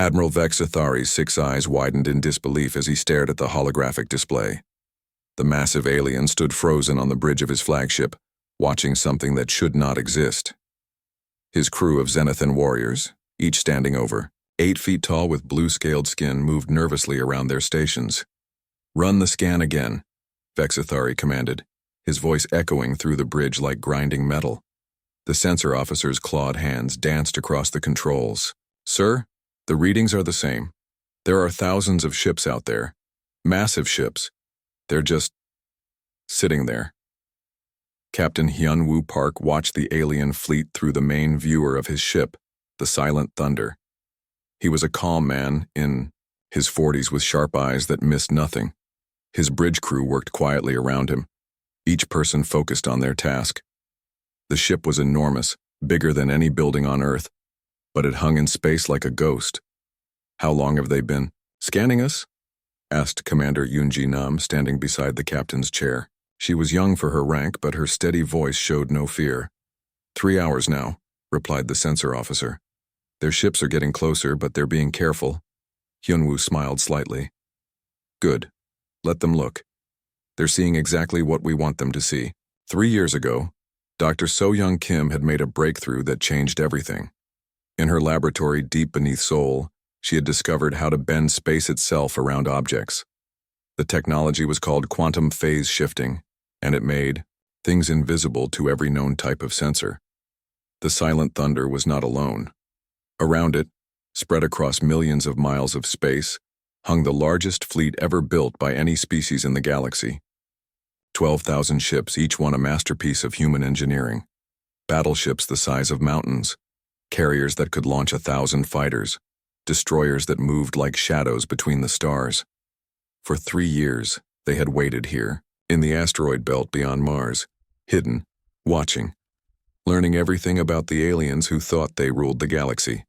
Admiral Vexathari's 6 eyes widened in disbelief as he stared at the holographic display. The massive alien stood frozen on the bridge of his flagship, watching something that should not exist. His crew of Zenithan warriors, each standing over 8 feet tall with blue-scaled skin, moved nervously around their stations. "Run the scan again," Vexathari commanded, his voice echoing through the bridge like grinding metal. The sensor officer's clawed hands danced across the controls. "Sir, the readings are the same. There are thousands of ships out there. Massive ships. They're just sitting there." Captain Hyun-woo Park watched the alien fleet through the main viewer of his ship, the Silent Thunder. He was a calm man in his 40s with sharp eyes that missed nothing. His bridge crew worked quietly around him, each person focused on their task. The ship was enormous, bigger than any building on Earth, but it hung in space like a ghost. "How long have they been scanning us?" asked Commander Yoonji Nam, standing beside the captain's chair. She was young for her rank, but her steady voice showed no fear. 3 hours now," replied the sensor officer. "Their ships are getting closer, but they're being careful." Hyunwoo smiled slightly. "Good. Let them look. They're seeing exactly what we want them to see." 3 years ago, Dr. So-young Kim had made a breakthrough that changed everything. In her laboratory deep beneath Seoul, she had discovered how to bend space itself around objects. The technology was called quantum phase shifting, and it made things invisible to every known type of sensor. The Silent Thunder was not alone. Around it, spread across millions of miles of space, hung the largest fleet ever built by any species in the galaxy. 12,000 ships, each one a masterpiece of human engineering. Battleships the size of mountains, carriers that could launch 1,000 fighters, destroyers that moved like shadows between the stars. For 3 years, they had waited here, in the asteroid belt beyond Mars, hidden, watching, learning everything about the aliens who thought they ruled the galaxy.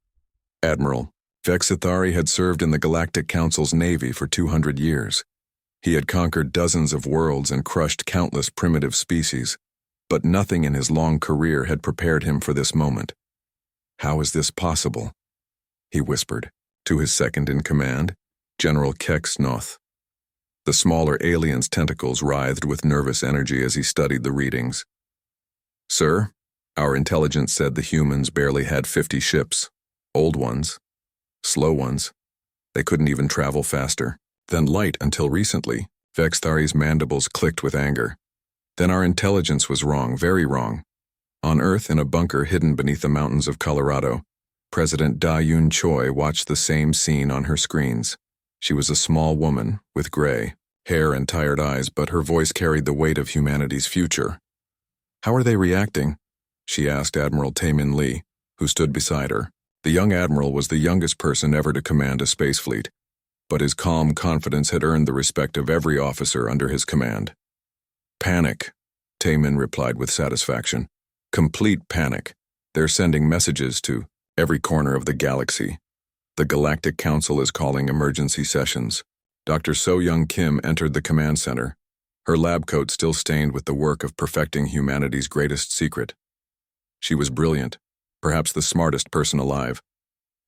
Admiral Vexathari had served in the Galactic Council's navy for 200 years. He had conquered dozens of worlds and crushed countless primitive species, but nothing in his long career had prepared him for this moment. "How is this possible?" he whispered to his second-in-command, General Kex Noth. The smaller alien's tentacles writhed with nervous energy as he studied the readings. "Sir, our intelligence said the humans barely had 50 ships. Old ones. Slow ones. They couldn't even travel faster. Then light until recently." Vexathari's mandibles clicked with anger. "Then our intelligence was wrong, very wrong." On Earth, in a bunker hidden beneath the mountains of Colorado, President Da-Yoon Choi watched the same scene on her screens. She was a small woman, with gray hair and tired eyes, but her voice carried the weight of humanity's future. "How are they reacting?" she asked Admiral Tae-min Lee, who stood beside her. The young admiral was the youngest person ever to command a space fleet, but his calm confidence had earned the respect of every officer under his command. "Panic," Tae-min replied with satisfaction. "Complete panic. They're sending messages to every corner of the galaxy. The Galactic Council is calling emergency sessions." Dr. So-young Kim entered the command center, her lab coat still stained with the work of perfecting humanity's greatest secret. She was brilliant, perhaps the smartest person alive,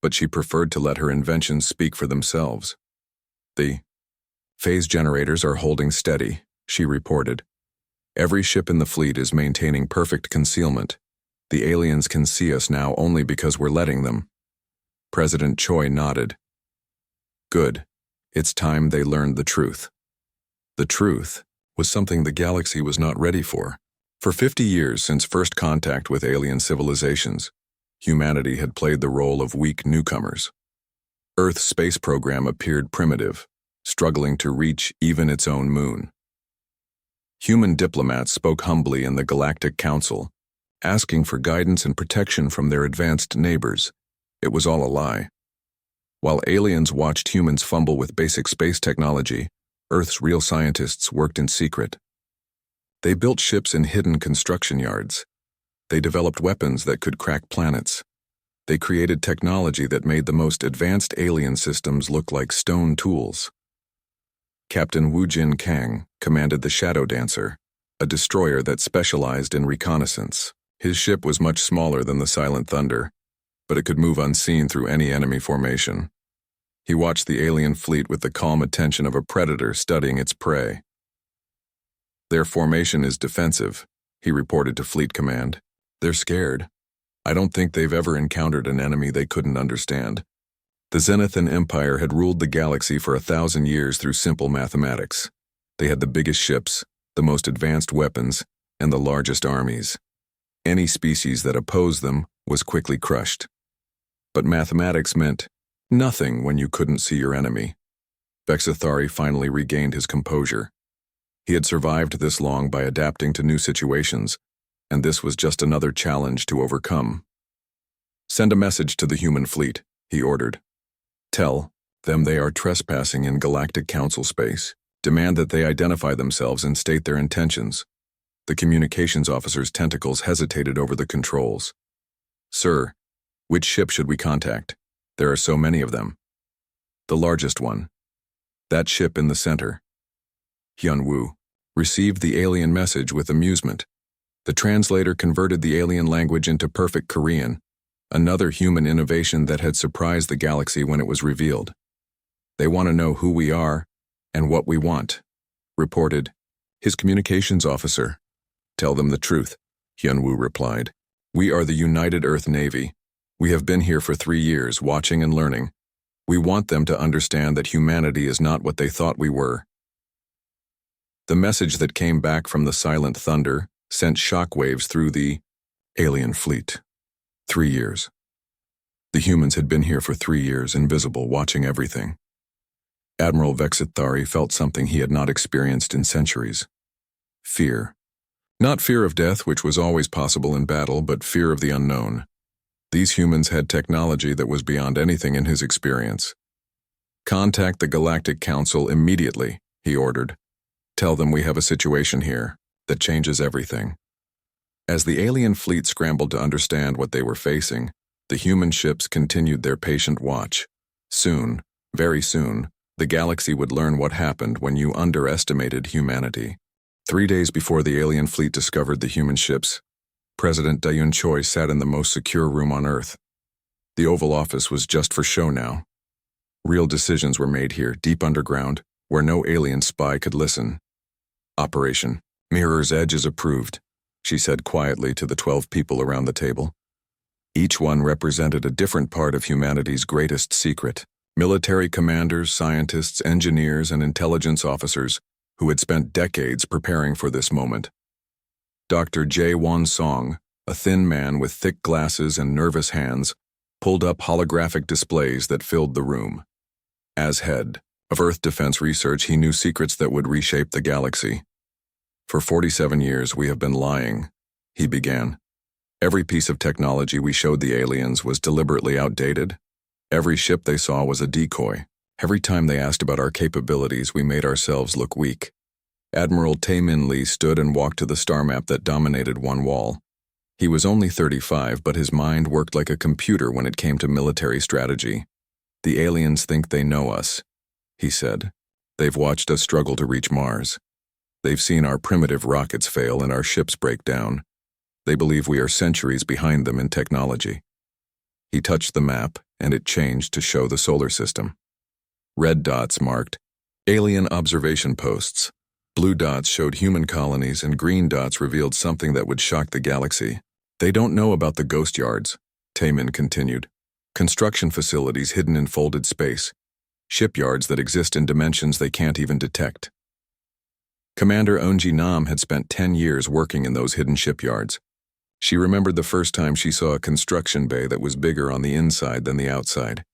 but she preferred to let her inventions speak for themselves. "The phase generators are holding steady," she reported. "Every ship in the fleet is maintaining perfect concealment. The aliens can see us now only because we're letting them." President Choi nodded. "Good. It's time they learned the truth." The truth was something the galaxy was not ready for. For 50 years since first contact with alien civilizations, humanity had played the role of weak newcomers. Earth's space program appeared primitive, struggling to reach even its own moon. Human diplomats spoke humbly in the Galactic Council, asking for guidance and protection from their advanced neighbors. It was all a lie. While aliens watched humans fumble with basic space technology, Earth's real scientists worked in secret. They built ships in hidden construction yards. They developed weapons that could crack planets. They created technology that made the most advanced alien systems look like stone tools. Captain Woo-jin Kang commanded the Shadow Dancer, a destroyer that specialized in reconnaissance. His ship was much smaller than the Silent Thunder, but it could move unseen through any enemy formation. He watched the alien fleet with the calm attention of a predator studying its prey. "Their formation is defensive," he reported to Fleet Command. "They're scared. I don't think they've ever encountered an enemy they couldn't understand." The Zenithan Empire had ruled the galaxy for 1,000 years through simple mathematics. They had the biggest ships, the most advanced weapons, and the largest armies. Any species that opposed them was quickly crushed. But mathematics meant nothing when you couldn't see your enemy. Vexithari finally regained his composure. He had survived this long by adapting to new situations, and this was just another challenge to overcome. "Send a message to the human fleet," he ordered. "Tell them they are trespassing in Galactic Council space. Demand that they identify themselves and state their intentions." The communications officer's tentacles hesitated over the controls. "Sir, which ship should we contact? There are so many of them." "The largest one. That ship in the center." Hyun-woo received the alien message with amusement. The translator converted the alien language into perfect Korean, another human innovation that had surprised the galaxy when it was revealed. "They want to know who we are and what we want," reported his communications officer. "Tell them the truth," Hyun-woo replied. "We are the United Earth Navy. We have been here for 3 years, watching and learning. We want them to understand that humanity is not what they thought we were." The message that came back from the silent thunder sent shockwaves through the alien fleet. 3 years. The humans had been here for 3 years, invisible, watching everything. Admiral Vexithari felt something he had not experienced in centuries. Fear. Not fear of death, which was always possible in battle, but fear of the unknown. These humans had technology that was beyond anything in his experience. "Contact the Galactic Council immediately," he ordered. "Tell them we have a situation here that changes everything." As the alien fleet scrambled to understand what they were facing, the human ships continued their patient watch. Soon, very soon, the galaxy would learn what happened when you underestimated humanity. 3 days before the alien fleet discovered the human ships, President Dayun Choi sat in the most secure room on Earth. The Oval Office was just for show now. Real decisions were made here, deep underground, where no alien spy could listen. "Operation Mirror's Edge is approved," she said quietly to the 12 people around the table. Each one represented a different part of humanity's greatest secret. Military commanders, scientists, engineers, and intelligence officers who had spent decades preparing for this moment. Dr. Jae Won-song, a thin man with thick glasses and nervous hands, pulled up holographic displays that filled the room. As head of Earth Defense Research, he knew secrets that would reshape the galaxy. "For 47 years we have been lying," he began. "Every piece of technology we showed the aliens was deliberately outdated. Every ship they saw was a decoy. Every time they asked about our capabilities, we made ourselves look weak." Admiral Tae-min Lee stood and walked to the star map that dominated one wall. He was only 35, but his mind worked like a computer when it came to military strategy. "The aliens think they know us," he said. "They've watched us struggle to reach Mars. They've seen our primitive rockets fail and our ships break down. They believe we are centuries behind them in technology." He touched the map, and it changed to show the solar system. Red dots marked alien observation posts. Blue dots showed human colonies, and green dots revealed something that would shock the galaxy. "They don't know about the ghost yards," Tae-min continued. "Construction facilities hidden in folded space. Shipyards that exist in dimensions they can't even detect." Commander Eunji Nam had spent 10 years working in those hidden shipyards. She remembered the first time she saw a construction bay that was bigger on the inside than the outside,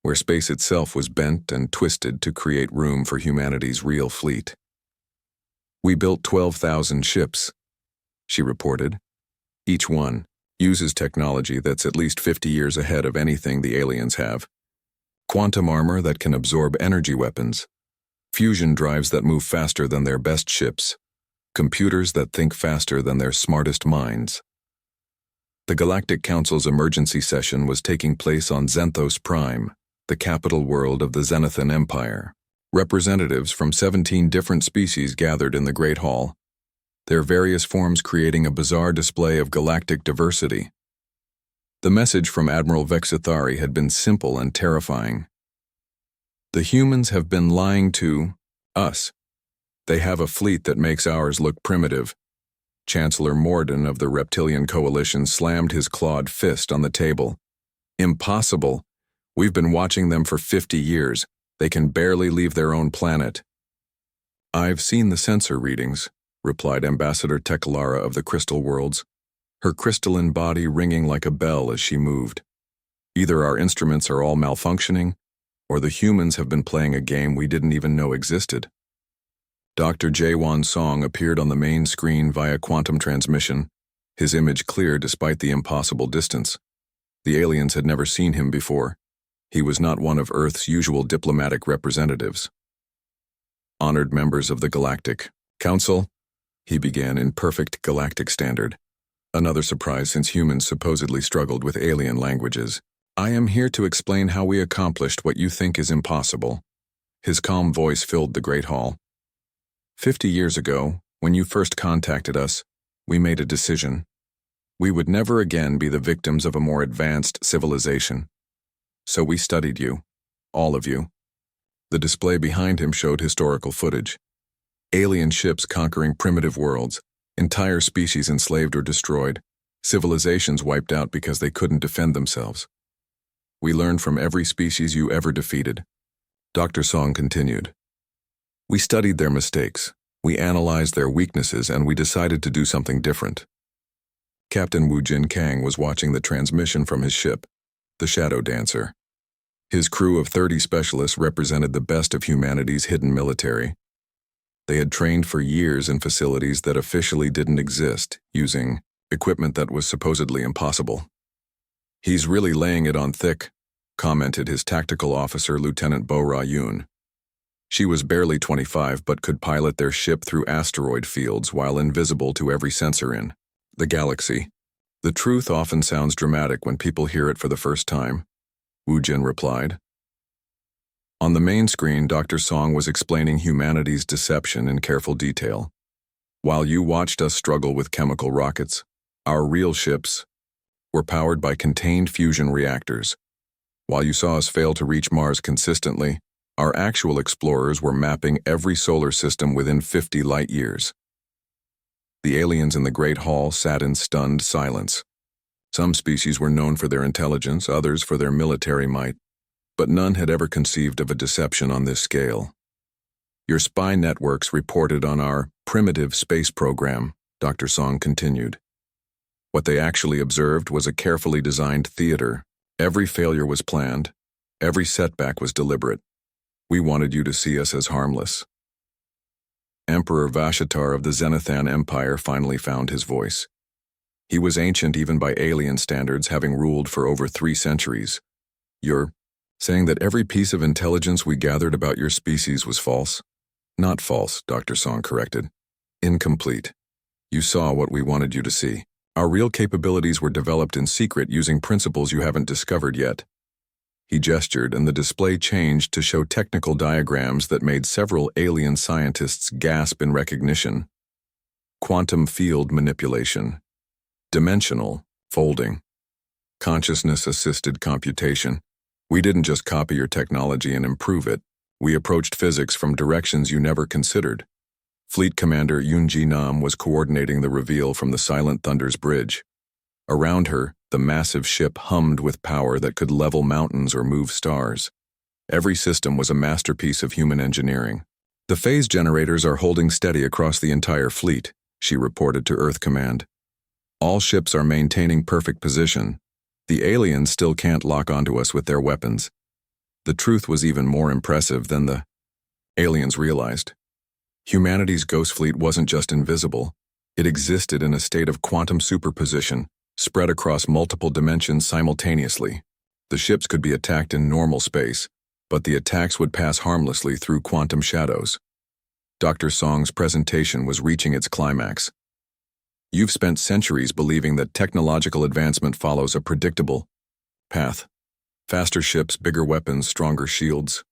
where space itself was bent and twisted to create room for humanity's real fleet. "We built 12,000 ships," she reported. "Each one uses technology that's at least 50 years ahead of anything the aliens have. Quantum armor that can absorb energy weapons, fusion drives that move faster than their best ships, computers that think faster than their smartest minds." The Galactic Council's emergency session was taking place on Zenthos Prime, the capital world of the Zenithan Empire. Representatives from 17 different species gathered in the Great Hall, their various forms creating a bizarre display of galactic diversity. The message from Admiral Vexithari had been simple and terrifying. The humans have been lying to us. They have a fleet that makes ours look primitive. Chancellor Morden of the Reptilian Coalition slammed his clawed fist on the table. Impossible. We've been watching them for 50 years. They can barely leave their own planet. I've seen the sensor readings, replied Ambassador Tekalara of the Crystal Worlds, her crystalline body ringing like a bell as she moved. Either our instruments are all malfunctioning, or the humans have been playing a game we didn't even know existed. Dr. Jaewon Song appeared on the main screen via quantum transmission, his image clear despite the impossible distance. The aliens had never seen him before. He was not one of Earth's usual diplomatic representatives. Honored members of the Galactic Council, he began in perfect galactic standard. Another surprise since humans supposedly struggled with alien languages. I am here to explain how we accomplished what you think is impossible. His calm voice filled the Great Hall. 50 years ago, when you first contacted us, we made a decision. We would never again be the victims of a more advanced civilization. So we studied you, all of you. The display behind him showed historical footage. Alien ships conquering primitive worlds, entire species enslaved or destroyed, civilizations wiped out because they couldn't defend themselves. We learned from every species you ever defeated. Dr. Song continued. We studied their mistakes, we analyzed their weaknesses, and we decided to do something different. Captain Wu Jin Kang was watching the transmission from his ship, the Shadow Dancer. His crew of 30 specialists represented the best of humanity's hidden military. They had trained for years in facilities that officially didn't exist, using equipment that was supposedly impossible. He's really laying it on thick, commented his tactical officer, Lieutenant Bo Ra-yoon. She was barely 25 but could pilot their ship through asteroid fields while invisible to every sensor in the galaxy. The truth often sounds dramatic when people hear it for the first time, Wu Jin replied. On the main screen, Dr. Song was explaining humanity's deception in careful detail. While you watched us struggle with chemical rockets, our real ships were powered by contained fusion reactors. While you saw us fail to reach Mars consistently, our actual explorers were mapping every solar system within 50 light years. The aliens in the Great Hall sat in stunned silence. Some species were known for their intelligence, others for their military might, but none had ever conceived of a deception on this scale. Your spy networks reported on our primitive space program, Dr. Song continued. What they actually observed was a carefully designed theater. Every failure was planned. Every setback was deliberate. We wanted you to see us as harmless. Emperor Vashatar of the Zenithan Empire finally found his voice. He was ancient even by alien standards, having ruled for over 3 centuries. You're saying that every piece of intelligence we gathered about your species was false? Not false, Dr. Song corrected. Incomplete. You saw what we wanted you to see. Our real capabilities were developed in secret using principles you haven't discovered yet. He gestured, and the display changed to show technical diagrams that made several alien scientists gasp in recognition. Quantum field manipulation. Dimensional folding. Consciousness-assisted computation. We didn't just copy your technology and improve it. We approached physics from directions you never considered. Fleet Commander Yoon Ji-nam was coordinating the reveal from the Silent Thunder's bridge. Around her, the massive ship hummed with power that could level mountains or move stars. Every system was a masterpiece of human engineering. The phase generators are holding steady across the entire fleet, she reported to Earth Command. All ships are maintaining perfect position. The aliens still can't lock onto us with their weapons. The truth was even more impressive than the aliens realized. Humanity's Ghost Fleet wasn't just invisible. It existed in a state of quantum superposition, spread across multiple dimensions simultaneously. The ships could be attacked in normal space, but the attacks would pass harmlessly through quantum shadows. Dr. Song's presentation was reaching its climax. You've spent centuries believing that technological advancement follows a predictable path. Faster ships, bigger weapons, stronger shields.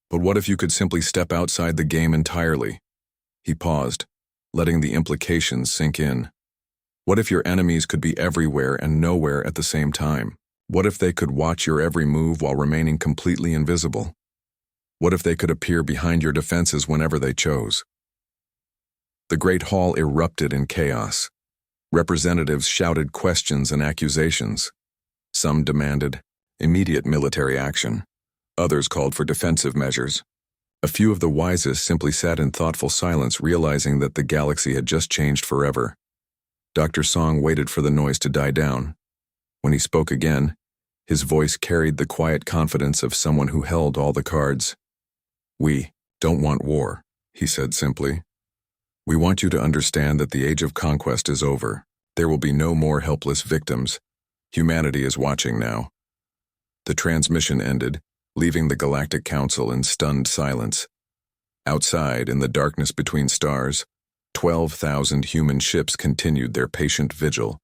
But what if you could simply step outside the game entirely? He paused, letting the implications sink in. What if your enemies could be everywhere and nowhere at the same time? What if they could watch your every move while remaining completely invisible? What if they could appear behind your defenses whenever they chose? The Great Hall erupted in chaos. Representatives shouted questions and accusations. Some demanded immediate military action. Others called for defensive measures. A few of the wisest simply sat in thoughtful silence, realizing that the galaxy had just changed forever. Dr. Song waited for the noise to die down. When he spoke again, his voice carried the quiet confidence of someone who held all the cards. "We don't want war," he said simply. "We want you to understand that the age of conquest is over. There will be no more helpless victims. Humanity is watching now." The transmission ended, leaving the Galactic Council in stunned silence. Outside, in the darkness between stars, 12,000 human ships continued their patient vigil.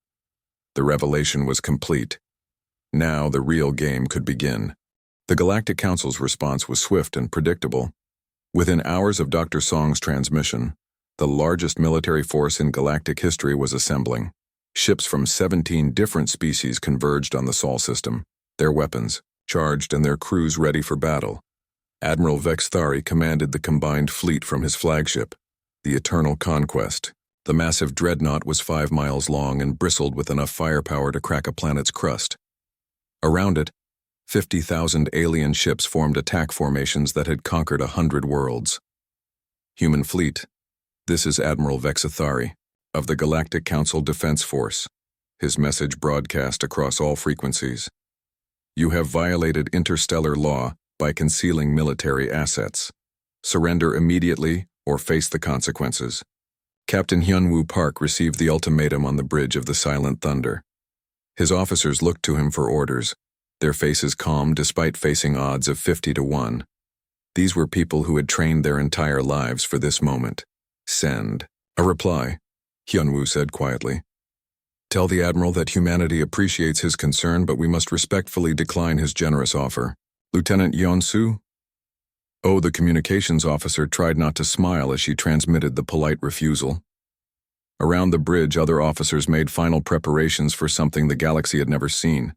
The revelation was complete. Now the real game could begin. The Galactic Council's response was swift and predictable. Within hours of Dr. Song's transmission, the largest military force in galactic history was assembling. Ships from 17 different species converged on the Sol system, their weapons charged and their crews ready for battle. Admiral Vexthari commanded the combined fleet from his flagship, the Eternal Conquest. The massive dreadnought was 5 miles long and bristled with enough firepower to crack a planet's crust. Around it, 50,000 alien ships formed attack formations that had conquered 100 worlds. Human fleet, this is Admiral Vexthari of the Galactic Council Defense Force. His message broadcast across all frequencies. You have violated interstellar law by concealing military assets. Surrender immediately or face the consequences. Captain Hyunwoo Park received the ultimatum on the bridge of the Silent Thunder. His officers looked to him for orders, their faces calm despite facing odds of 50 to 1. These were people who had trained their entire lives for this moment. Send. A reply, Hyunwoo said quietly. Tell the Admiral that humanity appreciates his concern, but we must respectfully decline his generous offer. Lieutenant Yeon-soo? Oh, the communications officer tried not to smile as she transmitted the polite refusal. Around the bridge, other officers made final preparations for something the galaxy had never seen.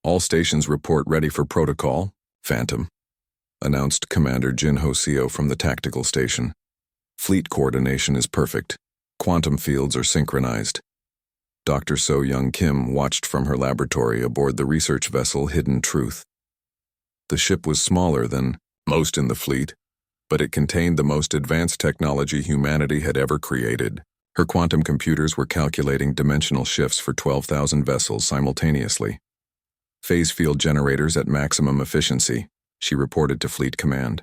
All stations report ready for protocol, Phantom, announced Commander Jin Ho-seo from the tactical station. Fleet coordination is perfect. Quantum fields are synchronized. Dr. So-young Kim watched from her laboratory aboard the research vessel Hidden Truth. The ship was smaller than most in the fleet, but it contained the most advanced technology humanity had ever created. Her quantum computers were calculating dimensional shifts for 12,000 vessels simultaneously. Phase field generators at maximum efficiency, she reported to Fleet Command.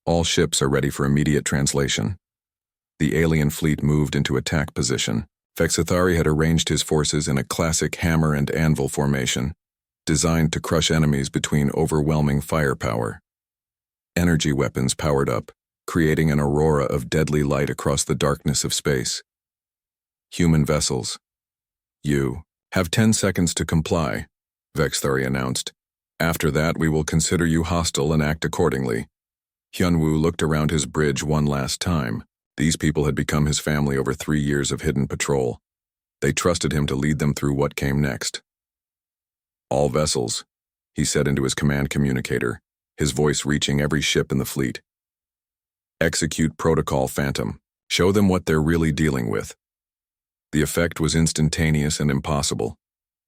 All ships are ready for immediate translation. The alien fleet moved into attack position. Vexthari had arranged his forces in a classic hammer and anvil formation, designed to crush enemies between overwhelming firepower. Energy weapons powered up, creating an aurora of deadly light across the darkness of space. Human vessels. You have 10 seconds to comply, Vexthari announced. After that, we will consider you hostile and act accordingly. Hyunwoo looked around his bridge one last time. These people had become his family over 3 years of hidden patrol. They trusted him to lead them through what came next. All vessels, he said into his command communicator, his voice reaching every ship in the fleet. Execute Protocol Phantom. Show them what they're really dealing with. The effect was instantaneous and impossible.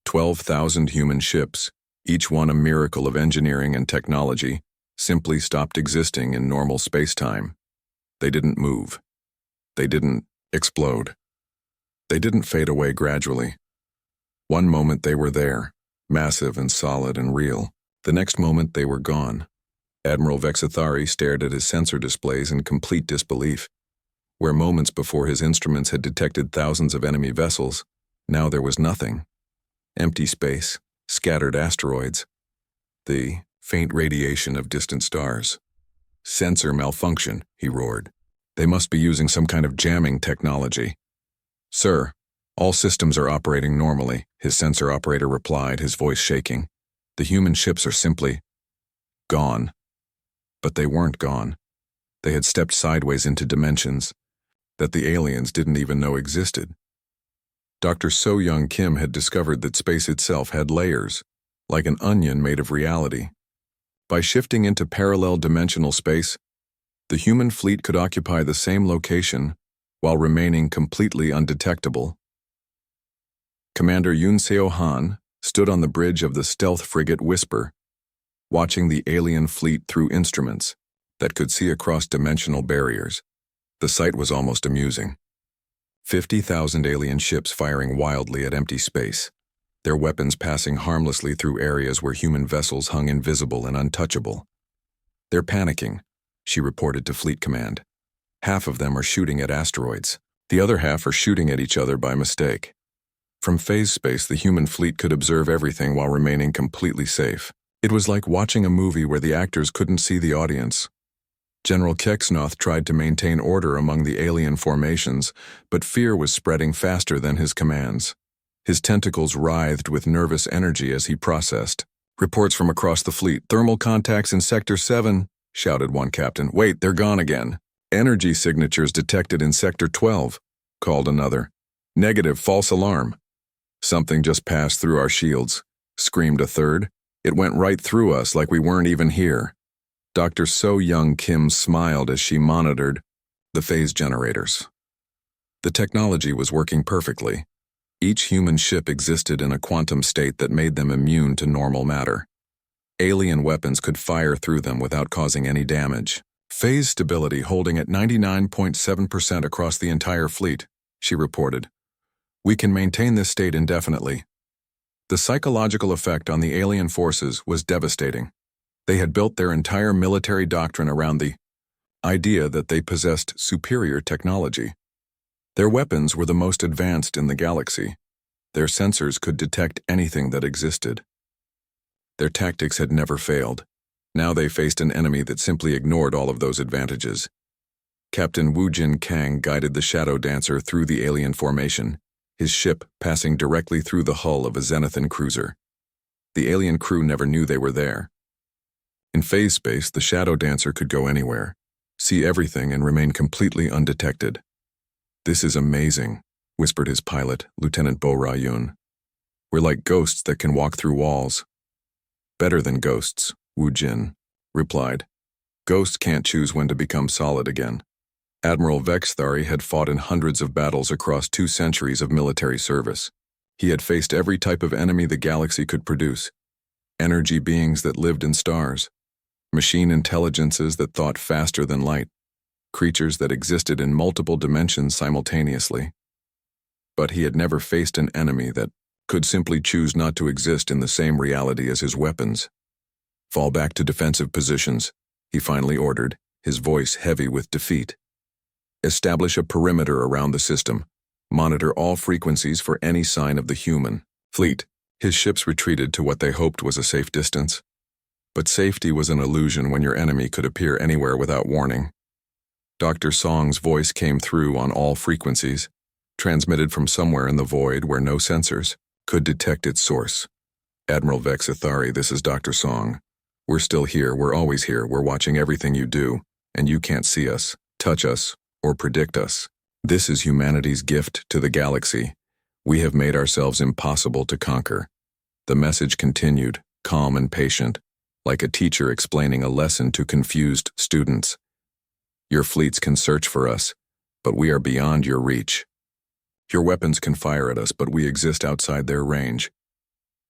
12,000 human ships, each one a miracle of engineering and technology, simply stopped existing in normal space-time. They didn't move. They didn't explode. They didn't fade away gradually. One moment they were there, massive and solid and real. The next moment they were gone. Admiral Vexthari stared at his sensor displays in complete disbelief. Where moments before his instruments had detected thousands of enemy vessels, now there was nothing. Empty space, scattered asteroids, the faint radiation of distant stars. Sensor malfunction, he roared. They must be using some kind of jamming technology. Sir, all systems are operating normally, his sensor operator replied, his voice shaking. The human ships are simply gone. But they weren't gone. They had stepped sideways into dimensions that the aliens didn't even know existed. Dr. So-young Kim had discovered that space itself had layers, like an onion made of reality. By shifting into parallel dimensional space, the human fleet could occupy the same location while remaining completely undetectable. Commander Yoon Seo-han stood on the bridge of the stealth frigate Whisper, watching the alien fleet through instruments that could see across dimensional barriers. The sight was almost amusing. 50,000 alien ships firing wildly at empty space, their weapons passing harmlessly through areas where human vessels hung invisible and untouchable. "They're panicking," she reported to Fleet Command. "Half of them are shooting at asteroids. The other half are shooting at each other by mistake." From phase space, the human fleet could observe everything while remaining completely safe. It was like watching a movie where the actors couldn't see the audience. General Keksnoth tried to maintain order among the alien formations, but fear was spreading faster than his commands. His tentacles writhed with nervous energy as he processed. "Reports from across the fleet. Thermal contacts in Sector 7, shouted one captain. "Wait, they're gone again." "Energy signatures detected in Sector 12, called another. "Negative, false alarm." "Something just passed through our shields," screamed a third. "It went right through us like we weren't even here." Dr. So Young Kim smiled as she monitored the phase generators. The technology was working perfectly. Each human ship existed in a quantum state that made them immune to normal matter. Alien weapons could fire through them without causing any damage. "Phase stability holding at 99.7% across the entire fleet," she reported. "We can maintain this state indefinitely." The psychological effect on the alien forces was devastating. They had built their entire military doctrine around the idea that they possessed superior technology. Their weapons were the most advanced in the galaxy. Their sensors could detect anything that existed. Their tactics had never failed. Now they faced an enemy that simply ignored all of those advantages. Captain Wu Jin Kang guided the Shadow Dancer through the alien formation, his ship passing directly through the hull of a Zenithan cruiser. The alien crew never knew they were there. In phase space, the Shadow Dancer could go anywhere, see everything, and remain completely undetected. "This is amazing," whispered his pilot, Lieutenant Bo Ra-yun. "We're like ghosts that can walk through walls." "Better than ghosts," Wu Jin replied. "Ghosts can't choose when to become solid again." Admiral Vexthari had fought in hundreds of battles across 2 centuries of military service. He had faced every type of enemy the galaxy could produce. Energy beings that lived in stars, machine intelligences that thought faster than light, creatures that existed in multiple dimensions simultaneously. But he had never faced an enemy that could simply choose not to exist in the same reality as his weapons. "Fall back to defensive positions," he finally ordered, his voice heavy with defeat. "Establish a perimeter around the system. Monitor all frequencies for any sign of the human fleet." His ships retreated to what they hoped was a safe distance. But safety was an illusion when your enemy could appear anywhere without warning. Dr. Song's voice came through on all frequencies, transmitted from somewhere in the void where no sensors could detect its source. "Admiral Vexithari, this is Dr. Song. We're still here, we're always here, we're watching everything you do, and you can't see us, touch us, or predict us. This is humanity's gift to the galaxy. We have made ourselves impossible to conquer." The message continued, calm and patient, like a teacher explaining a lesson to confused students. "Your fleets can search for us, but we are beyond your reach. Your weapons can fire at us, but we exist outside their range.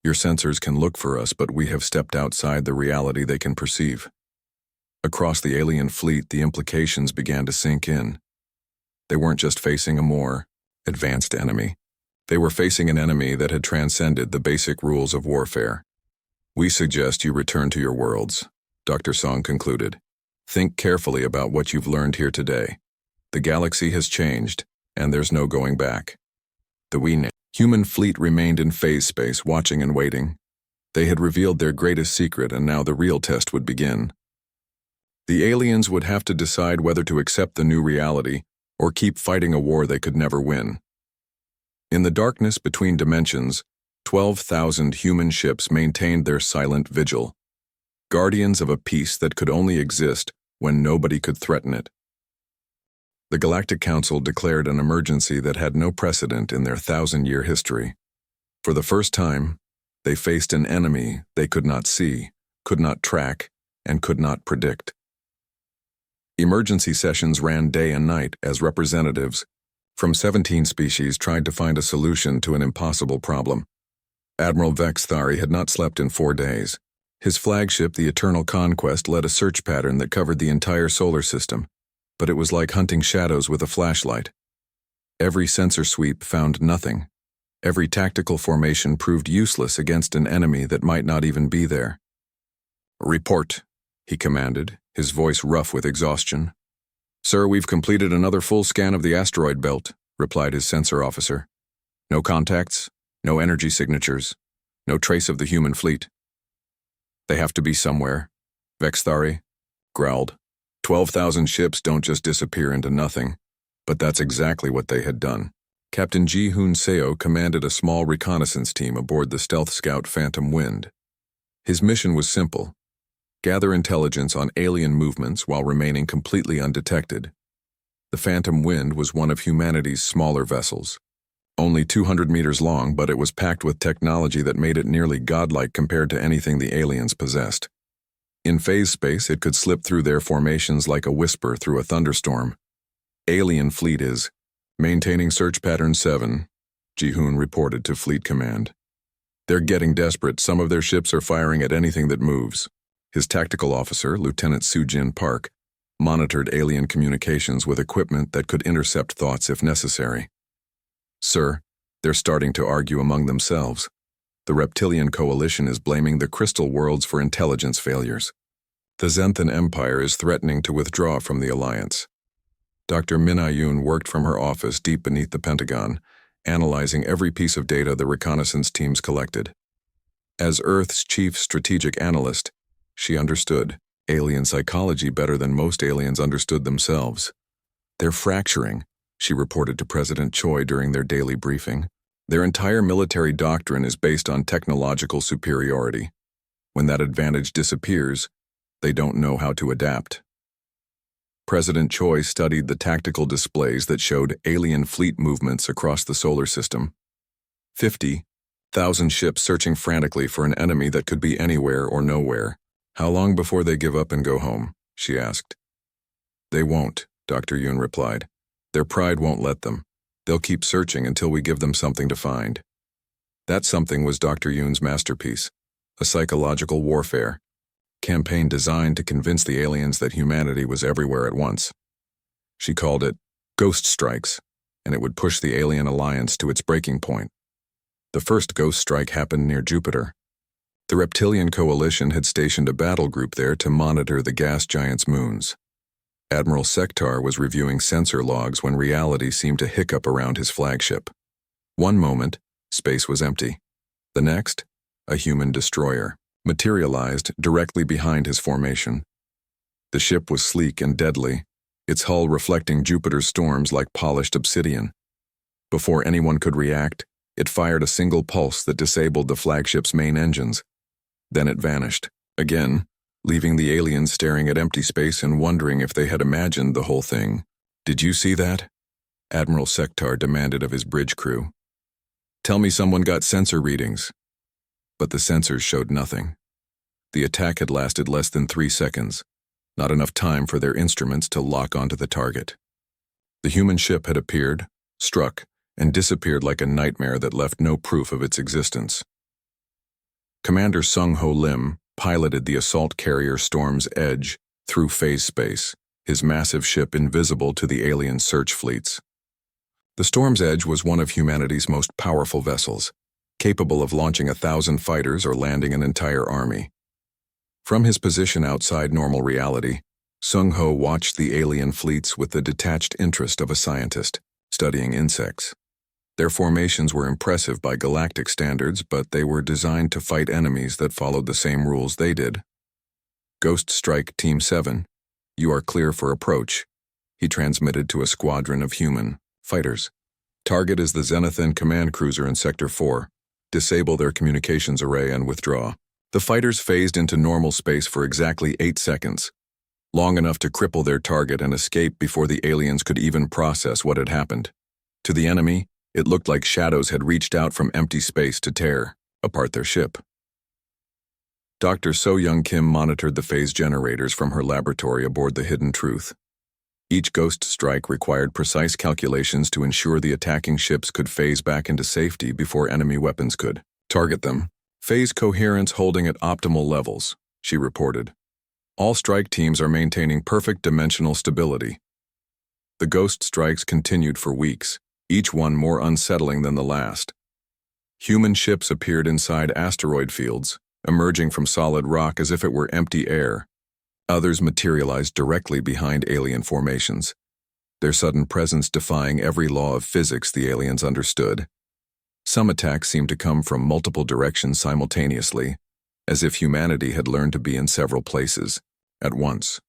Your sensors can look for us, but we have stepped outside the reality they can perceive." Across the alien fleet, the implications began to sink in. They weren't just facing a more advanced enemy. They were facing an enemy that had transcended the basic rules of warfare. "We suggest you return to your worlds," Dr. Song concluded. "Think carefully about what you've learned here today. The galaxy has changed, and there's no going back." The human fleet remained in phase space, watching and waiting. They had revealed their greatest secret, and now the real test would begin. The aliens would have to decide whether to accept the new reality or keep fighting a war they could never win. In the darkness between dimensions, 12,000 human ships maintained their silent vigil, guardians of a peace that could only exist when nobody could threaten it. The Galactic Council declared an emergency that had no precedent in their 1,000-year history. For the first time, they faced an enemy they could not see, could not track, and could not predict. Emergency sessions ran day and night as representatives from 17 species tried to find a solution to an impossible problem. Admiral Vex Thari had not slept in 4 days. His flagship, the Eternal Conquest, led a search pattern that covered the entire solar system, but it was like hunting shadows with a flashlight. Every sensor sweep found nothing. Every tactical formation proved useless against an enemy that might not even be there. "Report," he commanded, his voice rough with exhaustion. "Sir, we've completed another full scan of the asteroid belt," replied his sensor officer. "No contacts, no energy signatures, no trace of the human fleet." "They have to be somewhere," Vex Thari growled. 12,000 ships don't just disappear into nothing, but that's exactly what they had done. Captain Ji-Hoon Seo commanded a small reconnaissance team aboard the stealth scout Phantom Wind. His mission was simple: gather intelligence on alien movements while remaining completely undetected. The Phantom Wind was one of humanity's smaller vessels. Only 200 meters long, but it was packed with technology that made it nearly godlike compared to anything the aliens possessed. In phase space, it could slip through their formations like a whisper through a thunderstorm. "Alien fleet is maintaining search pattern 7, Ji-Hoon reported to Fleet Command. "They're getting desperate. Some of their ships are firing at anything that moves." His tactical officer, Lieutenant Soo-Jin Park, monitored alien communications with equipment that could intercept thoughts if necessary. "Sir, they're starting to argue among themselves. The Reptilian Coalition is blaming the Crystal Worlds for intelligence failures. The Zenthan Empire is threatening to withdraw from the alliance." Dr. Min Ayun worked from her office deep beneath the Pentagon, analyzing every piece of data the reconnaissance teams collected. As Earth's chief strategic analyst, she understood alien psychology better than most aliens understood themselves. "They're fracturing," she reported to President Choi during their daily briefing. "Their entire military doctrine is based on technological superiority. When that advantage disappears, they don't know how to adapt." President Choi studied the tactical displays that showed alien fleet movements across the solar system. 50,000 ships searching frantically for an enemy that could be anywhere or nowhere. "How long before they give up and go home?" she asked. "They won't," Dr. Yoon replied. "Their pride won't let them. They'll keep searching until we give them something to find." That something was Dr. Yoon's masterpiece, a psychological warfare campaign designed to convince the aliens that humanity was everywhere at once. She called it Ghost Strikes, and it would push the alien alliance to its breaking point. The first ghost strike happened near Jupiter. The Reptilian Coalition had stationed a battle group there to monitor the gas giant's moons. Admiral Sektar was reviewing sensor logs when reality seemed to hiccup around his flagship. One moment, space was empty. The next, a human destroyer materialized directly behind his formation. The ship was sleek and deadly, its hull reflecting Jupiter's storms like polished obsidian. Before anyone could react, it fired a single pulse that disabled the flagship's main engines. Then it vanished, again, leaving the aliens staring at empty space and wondering if they had imagined the whole thing. "Did you see that?" Admiral Sektar demanded of his bridge crew. "Tell me someone got sensor readings." But the sensors showed nothing. The attack had lasted less than 3 seconds, not enough time for their instruments to lock onto the target. The human ship had appeared, struck, and disappeared like a nightmare that left no proof of its existence. Commander Sung-Ho Lim piloted the assault carrier Storm's Edge through phase space, his massive ship invisible to the alien search fleets. The Storm's Edge was one of humanity's most powerful vessels, capable of launching 1,000 fighters or landing an entire army. From his position outside normal reality, Sung-Ho watched the alien fleets with the detached interest of a scientist studying insects. Their formations were impressive by galactic standards, but they were designed to fight enemies that followed the same rules they did. "Ghost Strike Team 7, you are clear for approach," he transmitted to a squadron of human fighters. "Target is the Zenithan command cruiser in Sector 4. Disable their communications array and withdraw." The fighters phased into normal space for exactly 8 seconds, long enough to cripple their target and escape before the aliens could even process what had happened. To the enemy, it looked like shadows had reached out from empty space to tear apart their ship. Dr. So-Young Kim monitored the phase generators from her laboratory aboard the Hidden Truth. Each ghost strike required precise calculations to ensure the attacking ships could phase back into safety before enemy weapons could target them. Phase coherence holding at optimal levels, she reported. All strike teams are maintaining perfect dimensional stability. The ghost strikes continued for weeks, each one more unsettling than the last. Human ships appeared inside asteroid fields, emerging from solid rock as if it were empty air. Others materialized directly behind alien formations, their sudden presence defying every law of physics the aliens understood. Some attacks seemed to come from multiple directions simultaneously, as if humanity had learned to be in several places at once.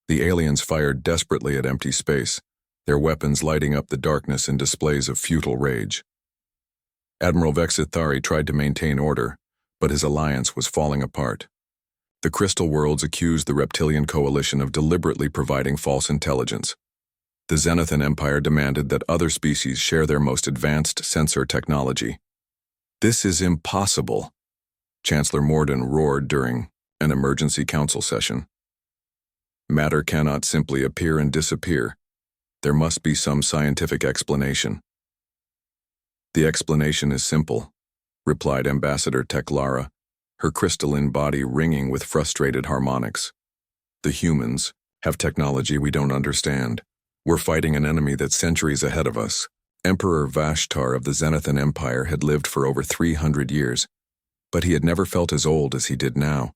The aliens fired desperately at empty space, their weapons lighting up the darkness in displays of futile rage. Admiral Vexithari tried to maintain order, but his alliance was falling apart. The Crystal Worlds accused the Reptilian Coalition of deliberately providing false intelligence. The Zenithan Empire demanded that other species share their most advanced sensor technology. "This is impossible," Chancellor Morden roared during an emergency council session. "Matter cannot simply appear and disappear. There must be some scientific explanation." "The explanation is simple," replied Ambassador Teklara, her crystalline body ringing with frustrated harmonics. "The humans have technology we don't understand. We're fighting an enemy that's centuries ahead of us." Emperor Vashtar of the Zenithan Empire had lived for over 300 years, but he had never felt as old as he did now.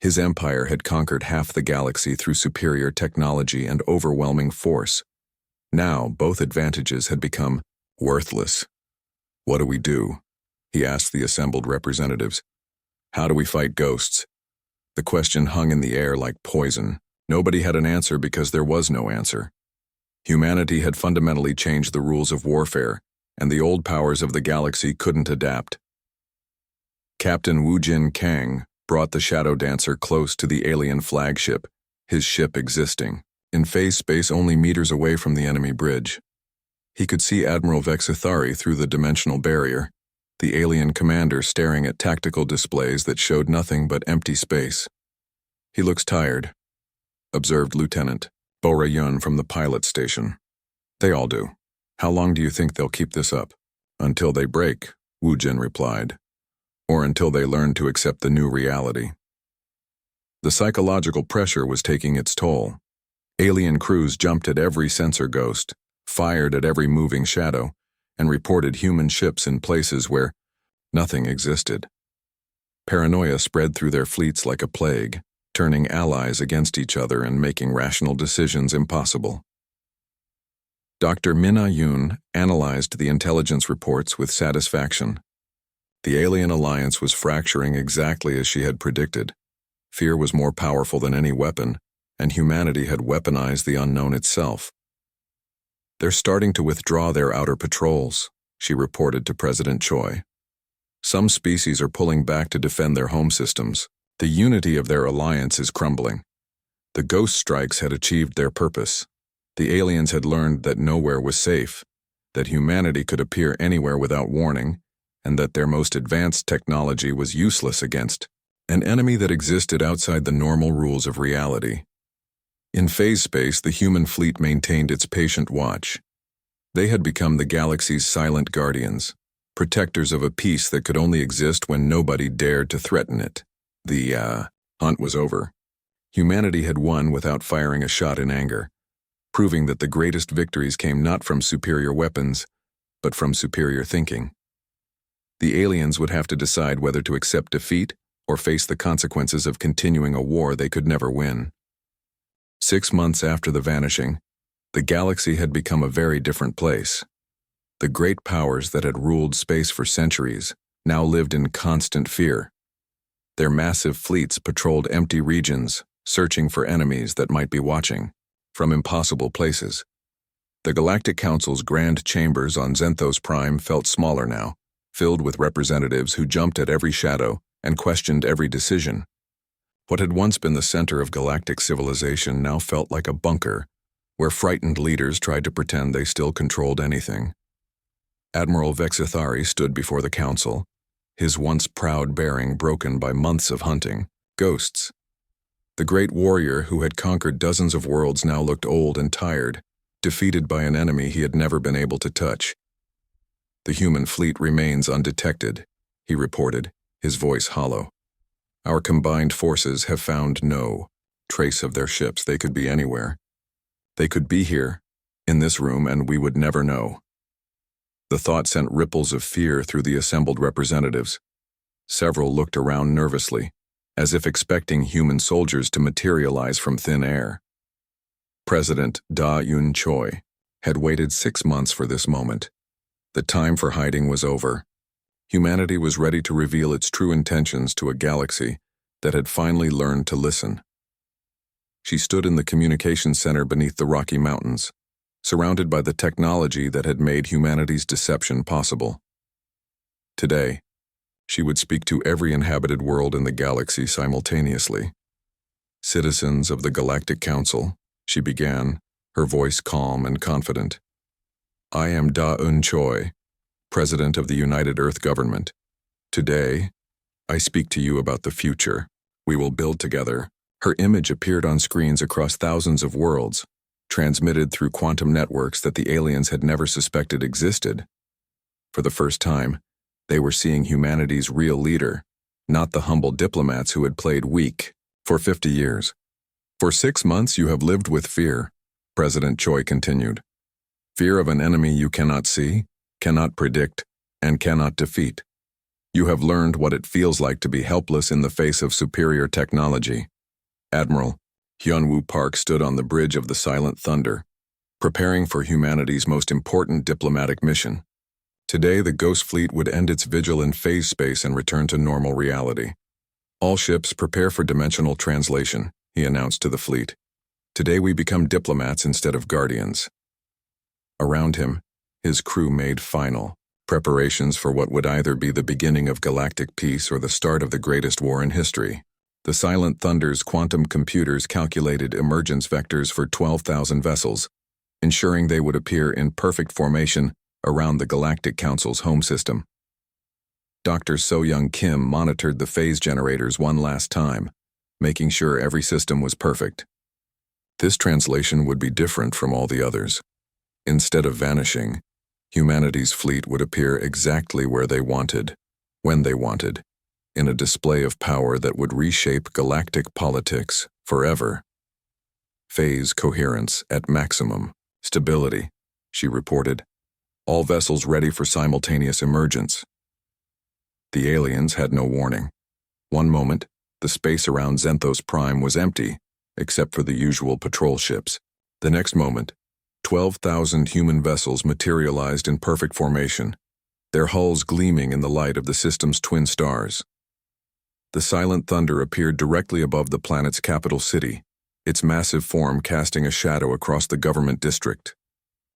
His empire had conquered half the galaxy through superior technology and overwhelming force. Now, both advantages had become worthless. "What do we do?" he asked the assembled representatives. "How do we fight ghosts?" The question hung in the air like poison. Nobody had an answer because there was no answer. Humanity had fundamentally changed the rules of warfare, and the old powers of the galaxy couldn't adapt. Captain Woojin Kang brought the Shadow Dancer close to the alien flagship, his ship existing in phase space only meters away from the enemy bridge. He could see Admiral Vexithari through the dimensional barrier, the alien commander staring at tactical displays that showed nothing but empty space. "He looks tired," observed Lieutenant Bora Yun from the pilot station. "They all do. How long do you think they'll keep this up?" "Until they break," Woojin replied. "Or until they learn to accept the new reality." The psychological pressure was taking its toll. Alien crews jumped at every sensor ghost, fired at every moving shadow, and reported human ships in places where nothing existed. Paranoia spread through their fleets like a plague, turning allies against each other and making rational decisions impossible. Dr. Mina Yun analyzed the intelligence reports with satisfaction. The alien alliance was fracturing exactly as she had predicted. Fear was more powerful than any weapon, and humanity had weaponized the unknown itself. "They're starting to withdraw their outer patrols," she reported to President Choi. "Some species are pulling back to defend their home systems. The unity of their alliance is crumbling. The ghost strikes had achieved their purpose. The aliens had learned that nowhere was safe, that humanity could appear anywhere without warning, and that their most advanced technology was useless against an enemy that existed outside the normal rules of reality." In phase space, the human fleet maintained its patient watch. They had become the galaxy's silent guardians, protectors of a peace that could only exist when nobody dared to threaten it. The hunt was over. Humanity had won without firing a shot in anger, proving that the greatest victories came not from superior weapons, but from superior thinking. The aliens would have to decide whether to accept defeat or face the consequences of continuing a war they could never win. 6 months after the vanishing, the galaxy had become a very different place. The great powers that had ruled space for centuries now lived in constant fear. Their massive fleets patrolled empty regions, searching for enemies that might be watching from impossible places. The Galactic Council's grand chambers on Zenthos Prime felt smaller now, filled with representatives who jumped at every shadow and questioned every decision. What had once been the center of galactic civilization now felt like a bunker, where frightened leaders tried to pretend they still controlled anything. Admiral Vexithari stood before the council, his once proud bearing broken by months of hunting. Ghosts. The great warrior who had conquered dozens of worlds now looked old and tired, defeated by an enemy he had never been able to touch. "The human fleet remains undetected," he reported, his voice hollow. "Our combined forces have found no trace of their ships. They could be anywhere. They could be here, in this room, and we would never know." The thought sent ripples of fear through the assembled representatives. Several looked around nervously, as if expecting human soldiers to materialize from thin air. President Da Yun Choi had waited 6 months for this moment. The time for hiding was over. Humanity was ready to reveal its true intentions to a galaxy that had finally learned to listen. She stood in the communications center beneath the Rocky Mountains, surrounded by the technology that had made humanity's deception possible. Today, she would speak to every inhabited world in the galaxy simultaneously. "Citizens of the Galactic Council," she began, her voice calm and confident. "I am Da Un Choi, President of the United Earth Government. Today, I speak to you about the future we will build together." Her image appeared on screens across thousands of worlds, transmitted through quantum networks that the aliens had never suspected existed. For the first time, they were seeing humanity's real leader, not the humble diplomats who had played weak for 50 years. "For 6 months you have lived with fear," President Choi continued. "Fear of an enemy you cannot see, cannot predict, and cannot defeat. You have learned what it feels like to be helpless in the face of superior technology." Admiral Hyun-woo Park stood on the bridge of the Silent Thunder, preparing for humanity's most important diplomatic mission. Today, the Ghost Fleet would end its vigil in phase space and return to normal reality. "All ships prepare for dimensional translation," he announced to the fleet. "Today we become diplomats instead of guardians." Around him, his crew made final preparations for what would either be the beginning of galactic peace or the start of the greatest war in history. The Silent Thunder's quantum computers calculated emergence vectors for 12,000 vessels, ensuring they would appear in perfect formation around the Galactic Council's home system. Dr. So-Young Kim monitored the phase generators one last time, making sure every system was perfect. This translation would be different from all the others. Instead of vanishing, humanity's fleet would appear exactly where they wanted, when they wanted, in a display of power that would reshape galactic politics forever. "Phase coherence at maximum. Stability," she reported. "All vessels ready for simultaneous emergence." The aliens had no warning. One moment, the space around Zenthos Prime was empty, except for the usual patrol ships. The next moment, 12,000 human vessels materialized in perfect formation, their hulls gleaming in the light of the system's twin stars. The Silent Thunder appeared directly above the planet's capital city, its massive form casting a shadow across the government district.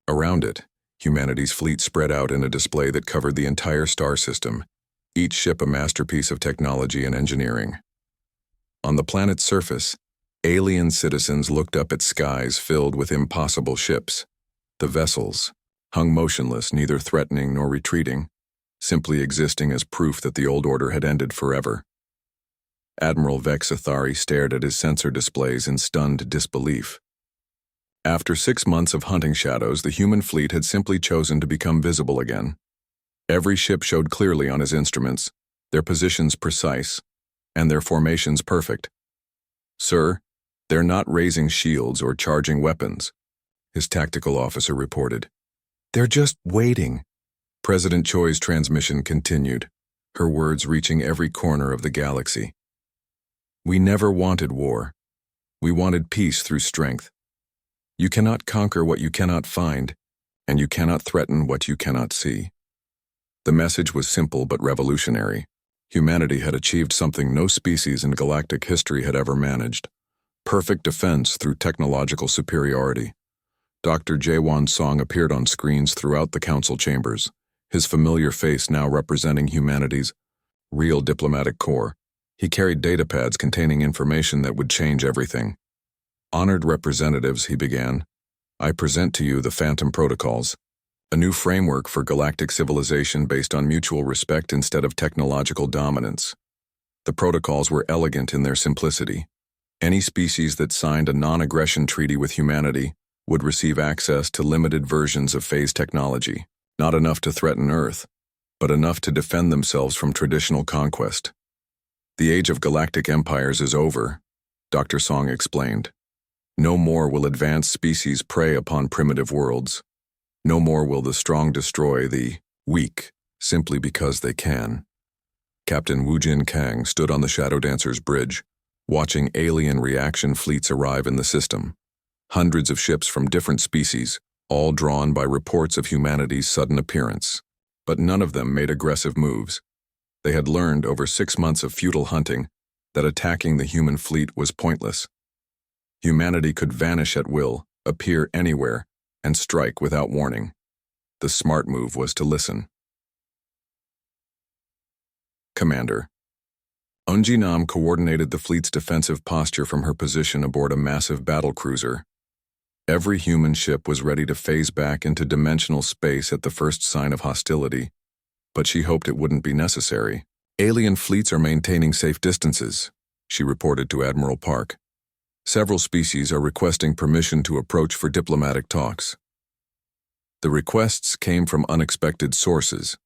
Around it, humanity's fleet spread out in a display that covered the entire star system, each ship a masterpiece of technology and engineering. On the planet's surface, alien citizens looked up at skies filled with impossible ships. The vessels hung motionless, neither threatening nor retreating, simply existing as proof that the old order had ended forever. Admiral Vex Athari stared at his sensor displays in stunned disbelief. After 6 months of hunting shadows, the human fleet had simply chosen to become visible again. Every ship showed clearly on his instruments, their positions precise, and their formations perfect. "Sir, they're not raising shields or charging weapons," his tactical officer reported. "They're just waiting." President Choi's transmission continued, her words reaching every corner of the galaxy. "We never wanted war. We wanted peace through strength. You cannot conquer what you cannot find, and you cannot threaten what you cannot see." The message was simple but revolutionary. Humanity had achieved something no species in galactic history had ever managed: perfect defense through technological superiority. Dr. Jaewon Song appeared on screens throughout the council chambers, his familiar face now representing humanity's real diplomatic corps. He carried datapads containing information that would change everything. "Honored representatives," he began, "I present to you the Phantom Protocols, A new framework for galactic civilization based on mutual respect instead of technological dominance. The protocols were elegant in their simplicity. Any species that signed a non-aggression treaty with humanity would receive access to limited versions of phase technology, not enough to threaten Earth, but enough to defend themselves from traditional conquest. The age of galactic empires is over, Dr. Song explained. No more will advanced species prey upon primitive worlds. No more will the strong destroy the weak simply because they can. Captain Wu Jin Kang stood on the Shadow Dancer's bridge, watching alien reaction fleets arrive in the system. Hundreds of ships from different species, all drawn by reports of humanity's sudden appearance. But none of them made aggressive moves. They had learned over 6 months of futile hunting that attacking the human fleet was pointless. Humanity could vanish at will, appear anywhere, and strike without warning. The smart move was to listen. Commander. Eunji Nam coordinated the fleet's defensive posture from her position aboard a massive battlecruiser. Every human ship was ready to phase back into dimensional space at the first sign of hostility, but she hoped it wouldn't be necessary. Alien fleets are maintaining safe distances, she reported to Admiral Park. Several species are requesting permission to approach for diplomatic talks. The requests came from unexpected sources.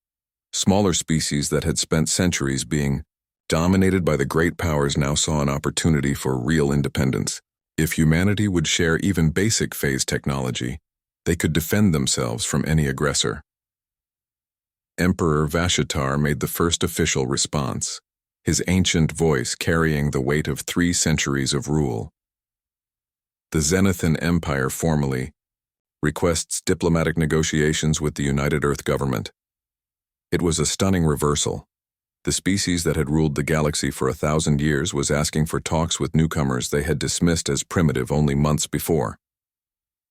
Smaller species that had spent centuries being dominated by the great powers now saw an opportunity for real independence. If humanity would share even basic phase technology, they could defend themselves from any aggressor. Emperor Vashitar made the first official response, his ancient voice carrying the weight of 3 centuries of rule. The Zenithan Empire formally requests diplomatic negotiations with the United Earth government. It was a stunning reversal. The species that had ruled the galaxy for 1,000 years was asking for talks with newcomers they had dismissed as primitive only months before.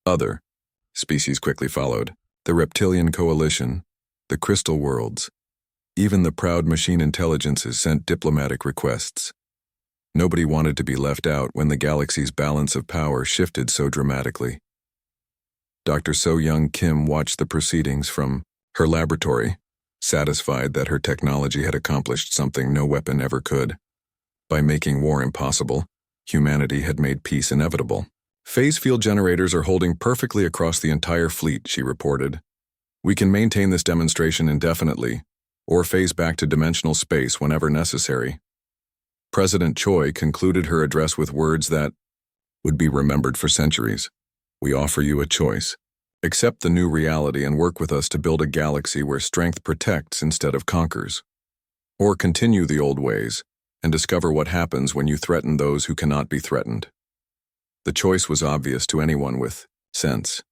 Other species quickly followed: the Reptilian Coalition, the Crystal Worlds. Even the proud machine intelligences sent diplomatic requests. Nobody wanted to be left out when the galaxy's balance of power shifted so dramatically. Dr. So Young Kim watched the proceedings from her laboratory, satisfied that her technology had accomplished something no weapon ever could. By making war impossible, humanity had made peace inevitable. Phase field generators are holding perfectly across the entire fleet, she reported. We can maintain this demonstration indefinitely, or phase back to dimensional space whenever necessary. President Choi concluded her address with words that would be remembered for centuries. We offer you a choice. Accept the new reality and work with us to build a galaxy where strength protects instead of conquers. Or continue the old ways and discover what happens when you threaten those who cannot be threatened. The choice was obvious to anyone with sense.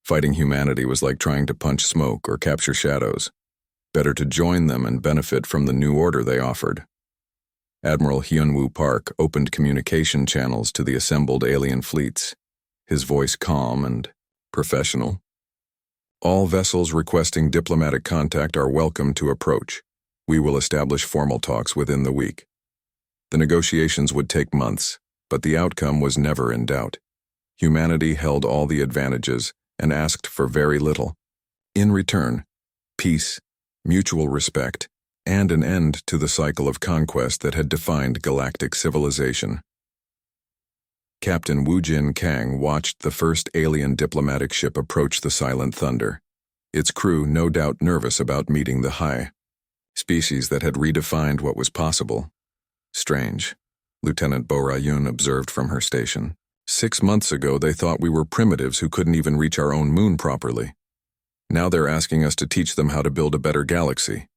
Fighting humanity was like trying to punch smoke or capture shadows. Better to join them and benefit from the new order they offered. Admiral Hyunwoo Park opened communication channels to the assembled alien fleets, his voice calm and professional. All vessels requesting diplomatic contact are welcome to approach. We will establish formal talks within the week. The negotiations would take months, but the outcome was never in doubt. Humanity held all the advantages and asked for very little. In return, peace, mutual respect, and an end to the cycle of conquest that had defined galactic civilization. Captain Wu Jin Kang watched the first alien diplomatic ship approach the Silent Thunder, its crew no doubt nervous about meeting the high species that had redefined what was possible. Strange, Lieutenant Bo Rayun observed from her station. 6 months ago they thought we were primitives who couldn't even reach our own moon properly. Now they're asking us to teach them how to build a better galaxy.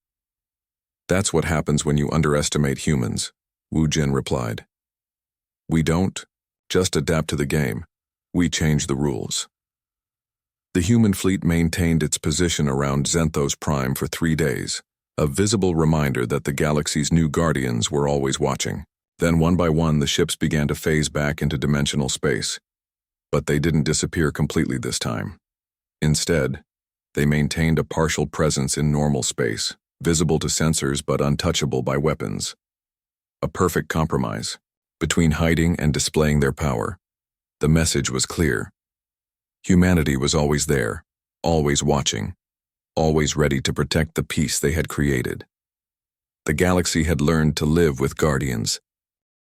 That's what happens when you underestimate humans, Wu Jin replied. We don't just adapt to the game. We change the rules. The human fleet maintained its position around Zenthos Prime for 3 days, a visible reminder that the galaxy's new guardians were always watching. Then one by one the ships began to phase back into dimensional space. But they didn't disappear completely this time. Instead, they maintained a partial presence in normal space, visible to sensors but untouchable by weapons. A perfect compromise between hiding and displaying their power. The message was clear. Humanity was always there, always watching, always ready to protect the peace they had created. The galaxy had learned to live with guardians,